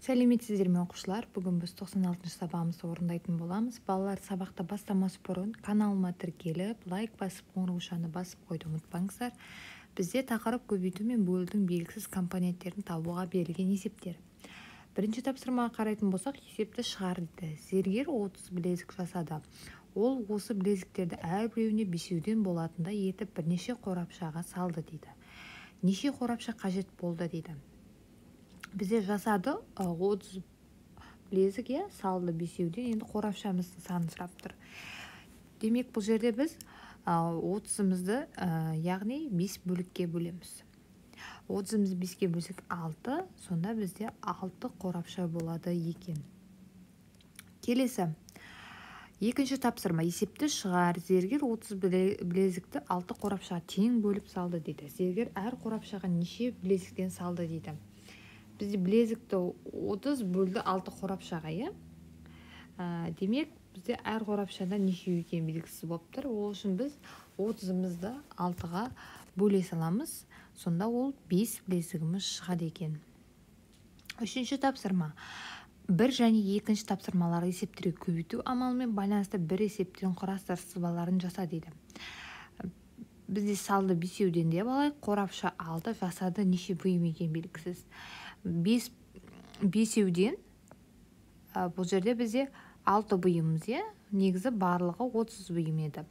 Сәлеметсіздер ме оқушылар? Бүгін біз 96 сабағымызды орындайтын боламыз. Балалар, сабақты бастамас бұрын каналыма тіркеліп, лайк басып, қоңыраушаны басып қойды ұмытпаңыздар. Бізде тақырып көбейту мен бөлудің белгісіз компоненттерін табуға берілген есептер. Бірінші тапсырмаға қарайтын болсақ, есепті шығар дейді. Зергер 30 білезік жасады. Ол осы білезіктерді әрбіреуіне бесеуден болатындай етіп бірнеше қорапшаға салды дейді. Неше қорапша қажет болды дейді. Бізде жасады 30 білезік салды бесеуден, енді қорапшамыздың санын сұрап тұр. Демек бұл жерде біз 30-мызды яғни 5 бөлікке бөлеміз. 30-мызды 5-ке бөлсек 6, сонда бізде 6 қорапша болады екен. Келесі. Екінші тапсырма. Есепті шығар. Зергер 30 білезікті 6 қорапшаға тең бөліп салды дейді. Зергер әр қорапшаға неше білезіктен салды дейді. Бізде білезікті 30 бөлді 6 қорапшаға, демек бізде әр қорапшада неше екен белгісіз болып тұр. Ол үшін біз 30-мызды 6-ға бөле саламыз. Сонда ол 5 білезігіміз шығады екен. Үшінші тапсырма. Бір және екінші тапсырмаларды есептерге көбейту амалымен байланысты бір есептен құрастыр сызбаларын жаса дейді. Бізде салды бесеуден деп алайық, қорапша 6 жасады неше бұйым екен белгісіз. Бесеуден бұл жерде бізде 6 бұйымыз, негізі барлығы 30 бұйым еді.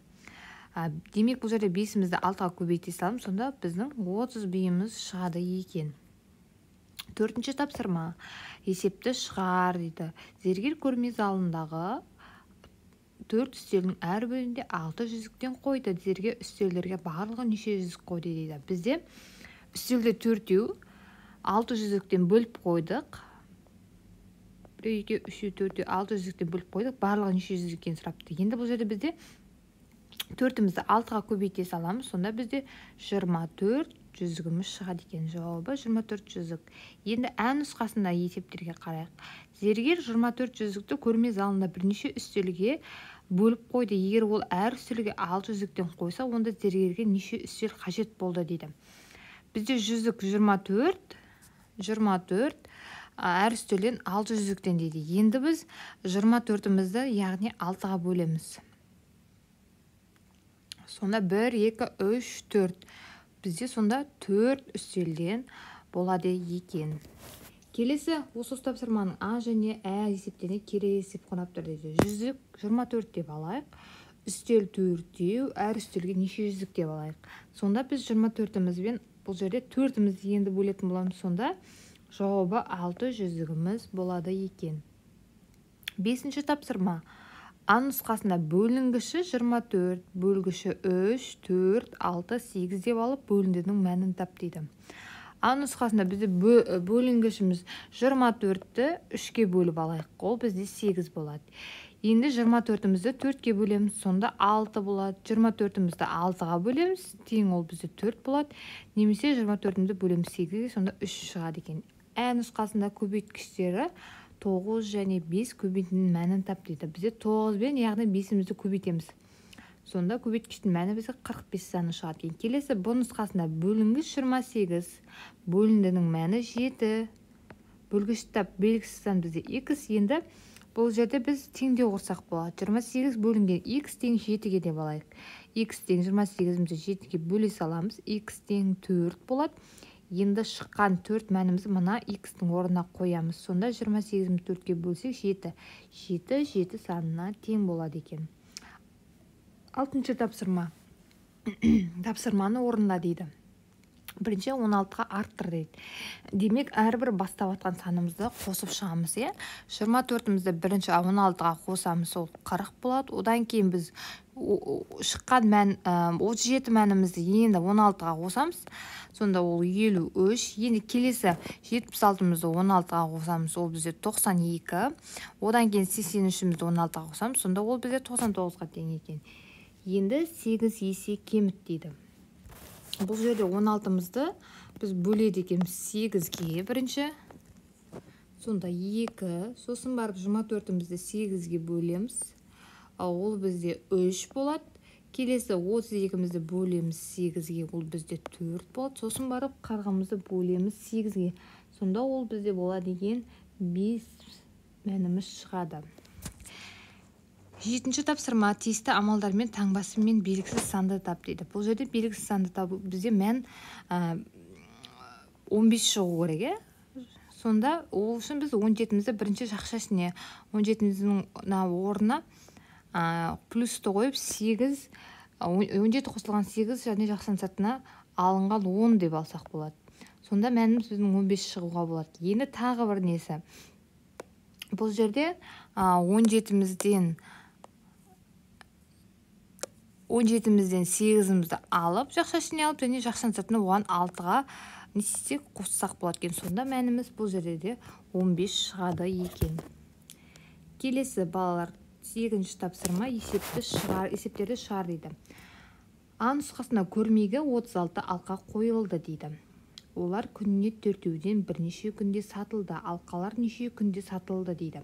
Демек бұл жерде 5-мізді 6-ға көбейте саламыз, сонда біздің 30 бұйымыз шығады екен. Төртінші тапсырма. Есепті шығар дейді. Зергер көрме залындағы 4 үстелдің әр бөлігінде 6 жүзіктен қойды. Зергер үстелдерге барлығы неше жүзік қойды дейді. Бізде үстелде 4-еу 6 жүзіктен бөліп қойдық. 1, 2, 3, 4, 6 жүзіктен бөліп қойдық. Барлығы неше жүзік екенін сұрапты. Енді бұл жерде бізде 4-мізді 6-ға көбейте саламыз. Сонда бізде 24 жүзігіміз шығады екен. Жауабы 24 жүзік. Енді ә нұсқасында есептерге қарайық. Зергер 24 жүзікті көрме залында бірнеше үстелге бөліп қойды. Егер ол әр үстелге 6 жүзіктен қойса, онда зергерге неше үстел қажет болды дейді. Бізде жүзік 24, әр үстелден 6 жүзіктен дейді. Енді біз 24-мізді яғни 6-ға бөлеміз. Сонда 1, 2, 3, 4. Бізде сонда 4 үстелден болады екен. Келесі осы тапсырманың А және Ә есептеріне кері есеп қонап тұр дейді. Жүзік 24 деп алайық. Үстел 4-еу, әр үстелге неше жүзік деп алайық. Сонда біз 24-мізбен бұл жерде 4-мізді енді бөлетін боламыз. Сонда жауабы 6 жүзігіміз болады екен. Бесінші тапсырма. А нұсқасында бөлінгіші 24, бөлгіші 3, 4, 6, 8 деп алып, бөліндінің мәнін тап дейді. А нұсқасында бізде бөлінгішіміз 24-ті 3-ке бөліп алайық. Ол бізде 8 болады. Енді 24-мізді 4-ке бөлеміз, сонда 6 болады. 24-мізді 6-ға бөлеміз, тең ол бізде 4 болады. Немесе 24-мізді бөлеміз 8-ге, сонда 3 шығады екен. Ә нұсқасында көбейткіштері 9 және 5 көбейтінің мәнін тап дейді. Бізде 9-бен, яғни 5-мізді көбейтеміз. Сонда көбейткіштің мәні бізде 45 саны шығады екен. Келесі бұл нұсқасында бөлінгіш 28, бөліндінің мәні 7. Бөлгіш тап белгісіз сан бізде x. Енді бұл жерде біз теңдеу құрсақ болады. 28 бөлінген x тең 7-ге деп алайық. X тең 28-мізді 7-ге бөле саламыз. X тең 4 болады. Енді шыққан 4 мәнімізді мына x-тің орнына қоямыз. Сонда 28-мізді 4-ке бөлсек 7. 7 санына тең болады екен. Алтыншы тапсырма. Тапсырманы орында дейді. Бірінші 16-ға арттыр дейді. Демек, әрбір бастап атқан санымызды қосып шығамыз. 24-мізді бірінші 16-ға қосамыз, ол 40 болады. Одан кейін біз шыққан мән 37 мәнімізді енді 16-ға қосамыз. Сонда ол 53. Енді келесі 76-мізді 16-ға қосамыз, ол бізде 92. Одан кейін 83-мізді 16-ға қосамыз, сонда ол бізде 99-ға тең екен. Енді 8 есе кеміт дейді. Бұл жерде 16-мызды біз бөледі екенбіз 8-ге бірінші. Сонда 2, сосын барып 24-мізді 8-ге бөлеміз. Ол бізде 3 болады. Келесі 32-мізді бөлеміз 8-ге, ол бізде 4 болады. Сосын барып қарғамызды бөлеміз 8-ге. Сонда ол бізде болады екен 5 мәніміз шығады. 7-ші тапсырма тиісті амалдармен таңбасы мен белгісіз санды тап дейді. Бұл жерде белгісіз санды табу бізде мән 15 шығу керек, Сонда ол үшін біз 17-мізді бірінші жақшасына 17-міздің орнына плюсты қойып 8, 17 қосылған 8 және жақсан сатына алынған 10 деп алсақ болады. Сонда мәніміз біздің 15 шығуға болады. Енді тағы бір несі. Бұл жерде 17-мізден 8-мізді алып, жақшасына алып, және жақсан сатына оған 6-ға не істесек қоссақ болады екен. Сонда мәніміз бұл жерде де 15 шығады екен. Келесі балалар 8-ші тапсырма есептерді шығар дейді. А нұсқасына көрмеге 36 алқа қойылды дейді. Олар күніне 4-ден бірнеше күнде сатылды. Алқалар неше күнде сатылды дейді.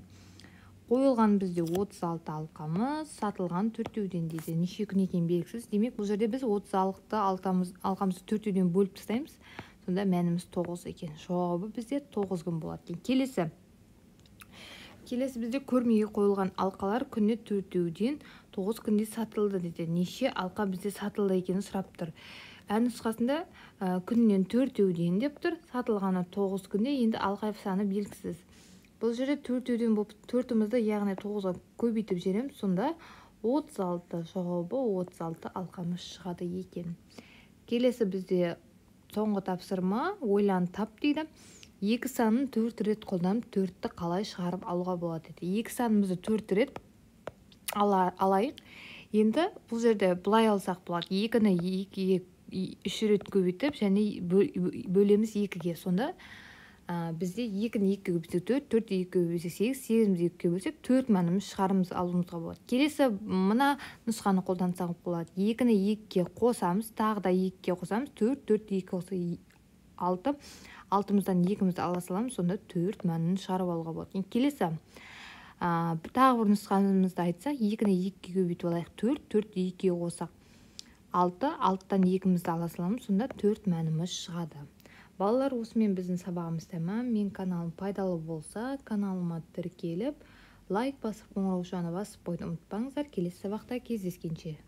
Қойылған бізде 36 алқамыз, сатылған 4-ден дейді. Неше күн екен белгісіз. Демек, бұл жерде біз 36 алқамызды 4-ден бөліп тастаймыз. Сонда мәніміз 9 екен. Жауабы бізде 9 күн болады. Келесі бізде көрмеге қойылған алқалар күніне 4-ден 9 күнде сатылды дейді. Неше алқа бізде сатылды екені сұрап тұр. Нұсқасында күннен 4-ден деп тұр, сатылғаны 9 күнде, енді алқа саны белгісіз. Бұл жерде 4-ден болып 4-мізді, яғни 9-ға көбейтіп жібереміз, сонда 36, жауабы 36 алқамыз шығады екен. Келесі бізде соңғы тапсырма ойлан тап дейді. 2 санын 4 рет қолданып 4-ті қалай шығарып алуға болады дейді. 2 санымызды 4 рет алайық. Енді бұл жерде бұлай алсақ болады. 2-ні 2-ге 3 рет көбейтіп, және бөлеміз 2-ге. Сонда бізде 2-ні 2-ге көбейтсек 4, 4-ті 2-ге көбейтсек 8, 8-ді 2-ге бөлсек 4 мәніміз шығарымыз алуымызға болады. Келесі мына нұсқаны қолдансақ болады. 2-ні 2-ге қосамыз, тағы да 2-ге қосамыз, 4, 4-ті 2-ге қоса 6, 6-мыздан 2-мізді ала саламыз, сонда 4 мәнін шығарып алуға болады. Келесі тағы бір нұсқамызды айтсақ, 2-ні 2-ге көбейтіп алайық, 4, 4-ті 2-ге қосақ 6, 6-тан 2-мізді ала саламыз, сонда 4 мәніміз шығады. Балалар, осымен біздің сабағымыз тәмам. Мен каналым пайдалы болса, каналыма тіркеліп, лайк басып, қоңыраушаны басып қойды ұмытпаңыздар. Келесі сабақта кездескенше.